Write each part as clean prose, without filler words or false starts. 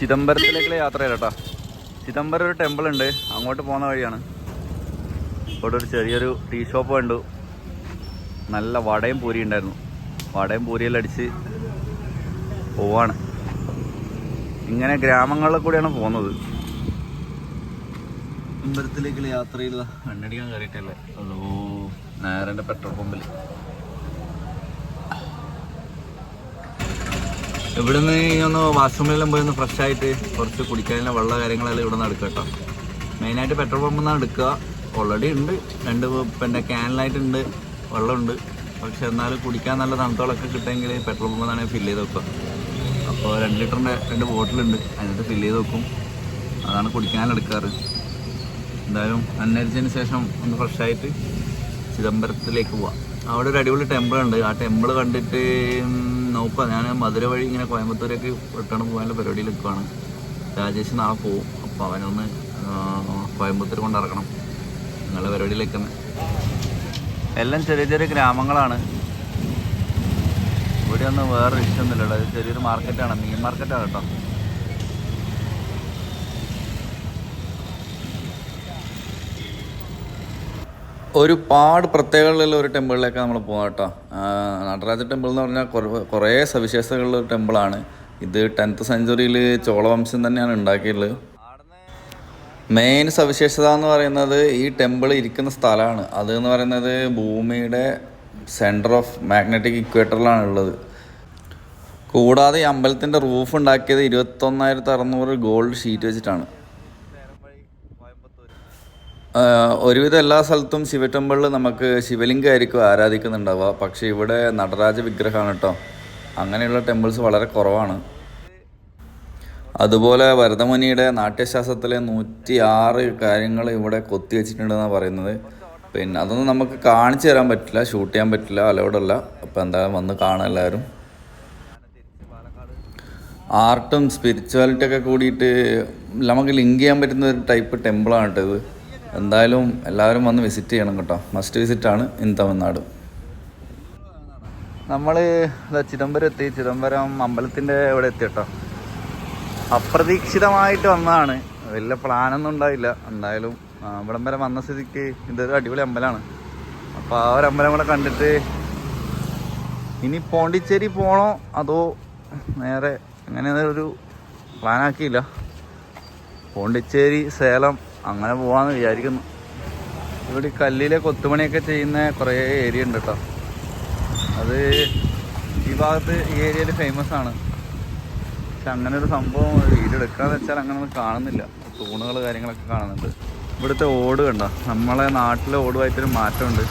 ചിദംബരത്തിലേക്കുള്ള യാത്ര കേട്ടോ. ചിദംബരം ഒരു ടെമ്പിൾ ഉണ്ട്, അങ്ങോട്ട് പോകുന്ന വഴിയാണ്. ഇവിടെ ഒരു ചെറിയൊരു ടീ ഷോപ്പ് കണ്ടു. നല്ല വടയും പൂരി ഉണ്ടായിരുന്നു. വടയും പൂരിയെല്ലാം അടിച്ച് പോവാണ്. ഇങ്ങനെ ഗ്രാമങ്ങളിൽ കൂടെയാണ് പോകുന്നത്. ചിദംബരത്തിലേക്കുള്ള യാത്രയിൽ എണ്ണടിക്കാൻ കയറിയിട്ടല്ലേ. അതോ നേരെ പെട്രോൾ പമ്പിൽ. ഇവിടുന്ന് ഒന്ന് വാഷ്റൂമിലെല്ലാം പോയി ഒന്ന് ഫ്രഷ് ആയിട്ട് കുറച്ച് കുടിക്കാനുള്ള വെള്ള കാര്യങ്ങളെല്ലാം ഇവിടെ നിന്ന് എടുക്കുക കേട്ടോ. മെയിനായിട്ട് പെട്രോൾ പമ്പിൽ നിന്നാണ് എടുക്കുക. ഓൾറെഡി ഉണ്ട്, പിന്നെ ക്യാനിലായിട്ടുണ്ട്, വെള്ളമുണ്ട്. പക്ഷെ എന്നാലും കുടിക്കാൻ നല്ല തണുത്തോളൊക്കെ കിട്ടുമെങ്കിൽ പെട്രോൾ പമ്പിൽ നിന്നാണ് ഫില്ല് ചെയ്ത് വെക്കുക. അപ്പോൾ 2 ലിറ്ററിൻ്റെ 2 ബോട്ടിലുണ്ട്, അതിനകത്ത് ഫില്ല് ചെയ്ത് വെക്കും. അതാണ് കുടിക്കാനെടുക്കാറ്. എന്തായാലും അന്വേഷിച്ചതിന് ശേഷം ഒന്ന് ഫ്രഷായിട്ട് ചിദംബരത്തിലേക്ക് പോവാം. അവിടെ ഒരു അടിപൊളി ടെമ്പിൾ ഉണ്ട്. ആ ടെമ്പിൾ കണ്ടിട്ട് നോക്കുക. ഞാൻ മധുര വഴി ഇങ്ങനെ കോയമ്പത്തൂരേക്ക് റിട്ടേൺ പോകാനുള്ള പരിപാടിയിൽ നിൽക്കുകയാണ്. രാജേഷ് നാളെ പോവും. അപ്പോൾ അവനൊന്ന് കോയമ്പത്തൂർ കൊണ്ടിറക്കണം. നിങ്ങളുടെ പരിപാടിയിലേക്ക് തന്നെ. എല്ലാം ചെറിയ ചെറിയ ഗ്രാമങ്ങളാണ്. ഇവിടെ ഒന്നും വേറെ ഇഷ്ടമൊന്നുമില്ല. ഇത് ചെറിയൊരു മാർക്കറ്റാണ്, മീൻ മാർക്കറ്റാണ് കേട്ടോ. ഒരുപാട് പ്രത്യേകതകളുള്ള ഒരു ടെമ്പിളിലേക്ക് നമ്മൾ പോകാം കേട്ടോ. നടരാജ ടെമ്പിൾ എന്ന് പറഞ്ഞാൽ കുറേ സവിശേഷതകളുള്ള ഒരു ടെമ്പിളാണ്. ഇത് 10th സെഞ്ച്വറിയിൽ ചോളവംശം തന്നെയാണ് ഉണ്ടാക്കിയിട്ടുള്ളത്. മെയിൻ സവിശേഷത എന്ന് പറയുന്നത് ഈ ടെമ്പിൾ ഇരിക്കുന്ന സ്ഥലമാണ്. അതെന്ന് പറയുന്നത് ഭൂമിയുടെ സെൻറ്റർ ഓഫ് മാഗ്നറ്റിക് ഇക്വേറ്ററിലാണ് ഉള്ളത്. കൂടാതെ ഈ അമ്പലത്തിൻ്റെ റൂഫ് ഉണ്ടാക്കിയത് 21,600 ഗോൾഡ് ഷീറ്റ് വെച്ചിട്ടാണ്. ഒരുവിധം എല്ലാ സ്ഥലത്തും ശിവ ടെമ്പിളിൽ നമുക്ക് ശിവലിംഗമായിരിക്കും ആരാധിക്കുന്നുണ്ടാവുക. പക്ഷേ ഇവിടെ നടരാജ വിഗ്രഹമാണ് കേട്ടോ. അങ്ങനെയുള്ള ടെമ്പിൾസ് വളരെ കുറവാണ്. അതുപോലെ ഭരതമുനിയുടെ നാട്യശാസ്ത്രത്തിലെ 106 കാര്യങ്ങൾ ഇവിടെ കൊത്തി വെച്ചിട്ടുണ്ടെന്നാണ് പറയുന്നത്. പിന്നെ അതൊന്നും നമുക്ക് കാണിച്ചു തരാൻ പറ്റില്ല, ഷൂട്ട് ചെയ്യാൻ പറ്റില്ല, അലൗഡല്ല. അപ്പോൾ എന്തായാലും വന്ന് കാണാം എല്ലാവരും. ആർട്ടും സ്പിരിച്വാലിറ്റി ഒക്കെ കൂടിയിട്ട് നമുക്ക് ലിങ്ക് ചെയ്യാൻ പറ്റുന്ന ഒരു ടൈപ്പ് ടെമ്പിളാണ് കേട്ടോ ഇത്. എന്തായാലും എല്ലാവരും വന്ന് വിസിറ്റ് ചെയ്യണം കേട്ടോ. മസ്റ്റ് വിസിറ്റാണ് ഇൻ തമിഴ്നാട്. നമ്മൾ ചിദംബരം എത്തി. ചിദംബരം അമ്പലത്തിൻ്റെ ഇവിടെ എത്തി കേട്ടോ. അപ്രതീക്ഷിതമായിട്ട് വന്നതാണ്, വലിയ പ്ലാനൊന്നും ഉണ്ടായില്ല. എന്തായാലും ഇവിടം വരെ വന്ന സ്ഥിതിക്ക് ഇതൊരു അടിപൊളി അമ്പലമാണ്. അപ്പോൾ ആ ഒരു അമ്പലം കൂടെ കണ്ടിട്ട് ഇനി പോണ്ടിച്ചേരി പോകണോ അതോ നേരെ അങ്ങനെ ഒരു പ്ലാനാക്കിയില്ല. പോണ്ടിച്ചേരി, സേലം അങ്ങനെ പോകാമെന്ന് വിചാരിക്കുന്നു. ഇവിടെ കല്ലിലെ കൊത്തുപണിയൊക്കെ ചെയ്യുന്ന കുറേ ഏരിയ ഉണ്ട് കേട്ടോ. അത് ഈ ഭാഗത്ത് ഈ ഏരിയയിൽ ഫേമസ് ആണ്. പക്ഷെ അങ്ങനെ ഒരു സംഭവം വീഡിയോ എടുക്കാന്ന് വെച്ചാൽ അങ്ങനെയൊന്നും കാണുന്നില്ല. തൂണുകൾ കാര്യങ്ങളൊക്കെ കാണുന്നുണ്ട്. ഇവിടുത്തെ ഓട് കണ്ടോ, നമ്മളെ നാട്ടിലെ ഓടുമായിട്ടൊരു മാറ്റമുണ്ട്.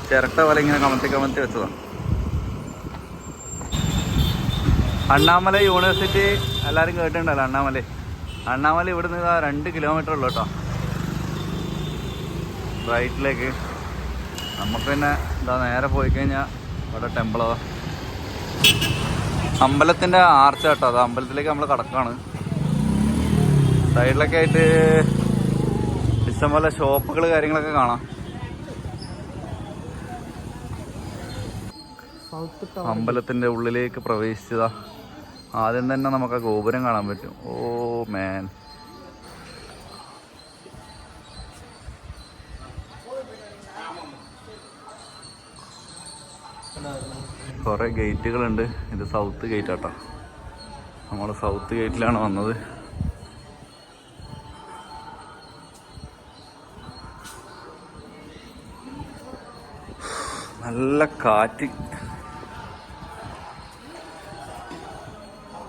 ചിരട്ട പോലെ ഇങ്ങനെ കമത്തി കമത്തി വെച്ചതാണ്. അണ്ണാമല യൂണിവേഴ്സിറ്റി എല്ലാവരും കേട്ടിട്ടുണ്ടല്ലോ. അണ്ണാമല ഇവിടുന്ന് 2 കിലോമീറ്റർ ഉള്ളു കേട്ടോ റൈറ്റിലേക്ക്. നമുക്ക് പിന്നെ ഇതാ നേരെ പോയി കഴിഞ്ഞാൽ ഇവിടെ ടെമ്പിളോ അമ്പലത്തിൻ്റെ ആർച്ച കേട്ടോ. അത് അമ്പലത്തിലേക്ക് നമ്മൾ കടക്കാണ്. സൈഡിലൊക്കെ ആയിട്ട് ഇഷ്ടംപോലെ ഷോപ്പുകൾ കാര്യങ്ങളൊക്കെ കാണാം. അമ്പലത്തിൻ്റെ ഉള്ളിലേക്ക് പ്രവേശിച്ചതാ. ആദ്യം തന്നെ നമുക്ക് ആ ഗോപുരം കാണാൻ പറ്റും. ഓ മാൻ, കുറേ ഗേറ്റുകളുണ്ട്. ഇത് സൗത്ത് ഗേറ്റ് ആട്ടോ. നമ്മൾ സൗത്ത് ഗേറ്റിലാണ് വന്നത്. നല്ല കാറ്റ്,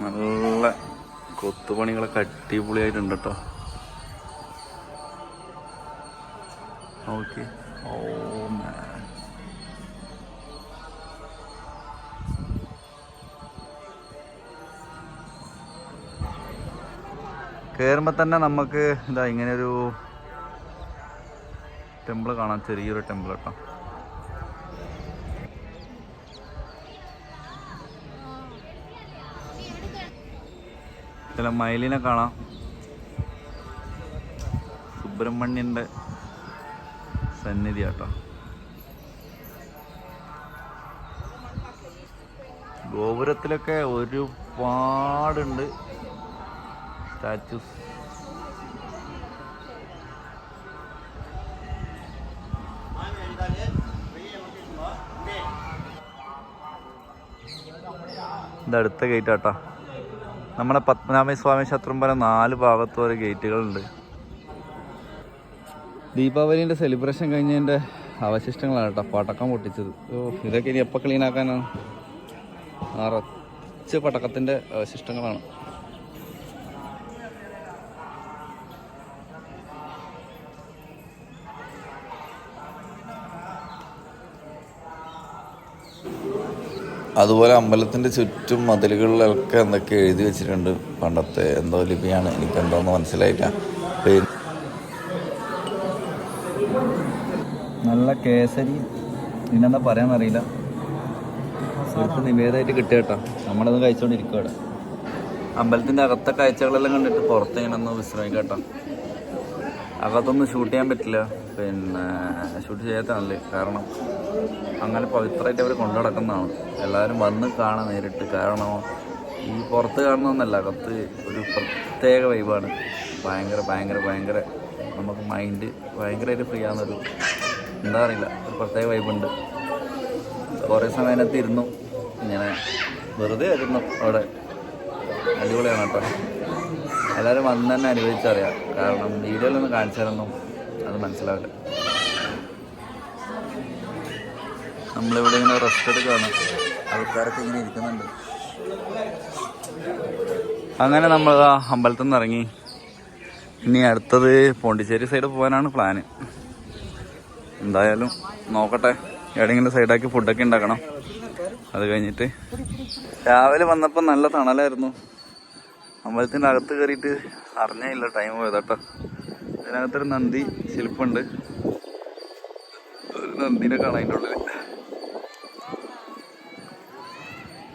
നല്ല കൊത്തുപണികളൊക്കെ അടിപൊളിയായിട്ടുണ്ട് കേട്ടോ. ഓക്കെ. ഓ മാൻ, കയറുമ്പോൾ തന്നെ നമുക്ക് ഇതാ ഇങ്ങനെയൊരു ടെമ്പിൾ കാണാം. ചെറിയൊരു ടെമ്പിൾ കേട്ടോ. ചില മയിലിനെ കാണാം. സുബ്രഹ്മണ്യൻ്റെ സന്നിധി കേട്ടോ. ഗോപുരത്തിലൊക്കെ ഒരുപാടുണ്ട്. സ്റ്റാച്യൂസ്. ഇതടുത്ത ഗേറ്റ് ആട്ടാ. നമ്മുടെ പത്മനാഭസ്വാമി ക്ഷേത്രം പോലെ 4 ഭാഗത്തും ഓരോ ഗേറ്റുകളുണ്ട്. ദീപാവലിൻ്റെ സെലിബ്രേഷൻ കഴിഞ്ഞതിൻ്റെ അവശിഷ്ടങ്ങളാണ് കേട്ടോ പടക്കം പൊട്ടിച്ചത്. ഇതൊക്കെ ഇനി എപ്പോൾ ക്ലീൻ ആക്കാനാണ്? നിറച്ച് പടക്കത്തിൻ്റെ അവശിഷ്ടങ്ങളാണ്. അതുപോലെ അമ്പലത്തിൻ്റെ ചുറ്റും മതിലുകളിലൊക്കെ എന്തൊക്കെ എഴുതി വെച്ചിട്ടുണ്ട്. പണ്ടത്തെ എന്തോ ലിപിയാണ്, എനിക്കെന്തോന്ന് മനസ്സിലായില്ല. നല്ല കേസരി, പിന്നെന്താ പറയാന്നറിയില്ല. സുഹൃത്ത് നിവേദമായിട്ട് കിട്ടിയ കേട്ടോ. നമ്മളത് കഴിച്ചുകൊണ്ടിരിക്കുക ഇവിടെ. അമ്പലത്തിൻ്റെ അകത്തെ കാഴ്ചകളെല്ലാം കണ്ടിട്ട് പുറത്തിങ്ങനെ ഒന്ന് വിശ്രമിക്കാം കേട്ടോ. അകത്തൊന്നും ഷൂട്ട് ചെയ്യാൻ പറ്റില്ല, പിന്നെ ഷൂട്ട് ചെയ്യാത്തതാണല്ലേ. കാരണം അങ്ങനെ പവിത്രമായിട്ട് അവർ കൊണ്ടു നടക്കുന്നതാണ്. എല്ലാവരും വന്ന് കാണാൻ നേരിട്ട്. കാരണം ഈ പുറത്ത് കാണുന്നതൊന്നല്ല, അകത്ത് ഒരു പ്രത്യേക വൈബാണ്. ഭയങ്കര ഭയങ്കര ഭയങ്കര നമുക്ക് മൈൻഡ് ഭയങ്കരമായിട്ട് ഫ്രീ ആകുന്നൊരു എന്താ അറിയില്ല, ഒരു പ്രത്യേക വൈബുണ്ട്. കുറേ സമയം അതിനകത്ത് ഇരുന്നു, ഇങ്ങനെ വെറുതെ ഇരുന്നു അവിടെ. അടിപൊളിയാണ് കേട്ടോ. എല്ലാവരും വന്ന് തന്നെ അനുഭവിച്ചറിയാം. കാരണം വീഡിയോയിലൊന്നും കാണിച്ചാലൊന്നും അത് മനസ്സിലാവില്ല. നമ്മളിവിടെ ഇങ്ങനെ റെസ്റ്റ് എടുക്കുകയാണ്, ആൾക്കാരൊക്കെ ഇങ്ങനെ ഇരിക്കുന്നുണ്ട്. അങ്ങനെ നമ്മൾ ആ അമ്പലത്തിൽ നിന്ന് ഇറങ്ങി. ഇനി അടുത്തത് പോണ്ടിച്ചേരി സൈഡ് പോകാനാണ് പ്ലാന്. എന്തായാലും നോക്കട്ടെ, എവിടെയെങ്കിലും സൈഡാക്കി ഫുഡൊക്കെ ഉണ്ടാക്കണം. അത് കഴിഞ്ഞിട്ട് രാവിലെ വന്നപ്പോൾ നല്ല തണലായിരുന്നു. അമ്പലത്തിൻ്റെ അകത്ത് കയറിയിട്ട് അറിഞ്ഞില്ല ടൈം പോയതാട്ടോ. ഇതിനകത്തൊരു നന്ദി ശില്പമുണ്ട്, ഒരു നന്ദിനെ കാണാൻ അതിൻ്റെ ഉള്ളിൽ.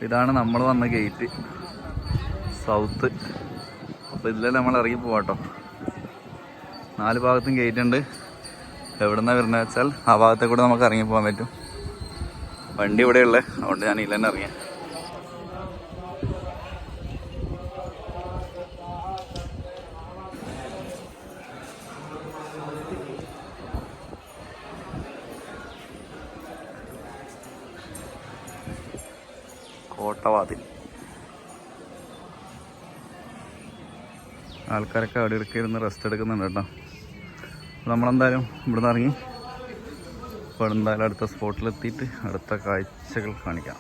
ഇതാണ് നമ്മൾ വന്ന ഗേറ്റ്, സൗത്ത്. അപ്പോൾ ഇതിലെല്ലാം നമ്മൾ ഇറങ്ങി പോവാട്ടോ. 4 ഭാഗത്തും ഗേറ്റ് ഉണ്ട്. എവിടെ നിന്നാണ് വരുന്നത് വെച്ചാൽ ആ ഭാഗത്തെ കൂടെ നമുക്ക് ഇറങ്ങി പോകാൻ പറ്റും. വണ്ടി ഇവിടെയുള്ളത്, അതുകൊണ്ട് ഞാൻ ഇതിൽ തന്നെ ഇറങ്ങിയ. കോട്ടവാതിൽ. ആൾക്കാരൊക്കെ അവിടെ ഇടയ്ക്ക് ഇരുന്ന് റെസ്റ്റ് എടുക്കുന്നുണ്ട് കേട്ടോ. നമ്മളെന്തായാലും ഇവിടുന്ന് ഇറങ്ങി ഇപ്പോൾ എന്തായാലും അടുത്ത സ്പോട്ടിലെത്തിയിട്ട് അടുത്ത കാഴ്ചകൾ കാണിക്കാം.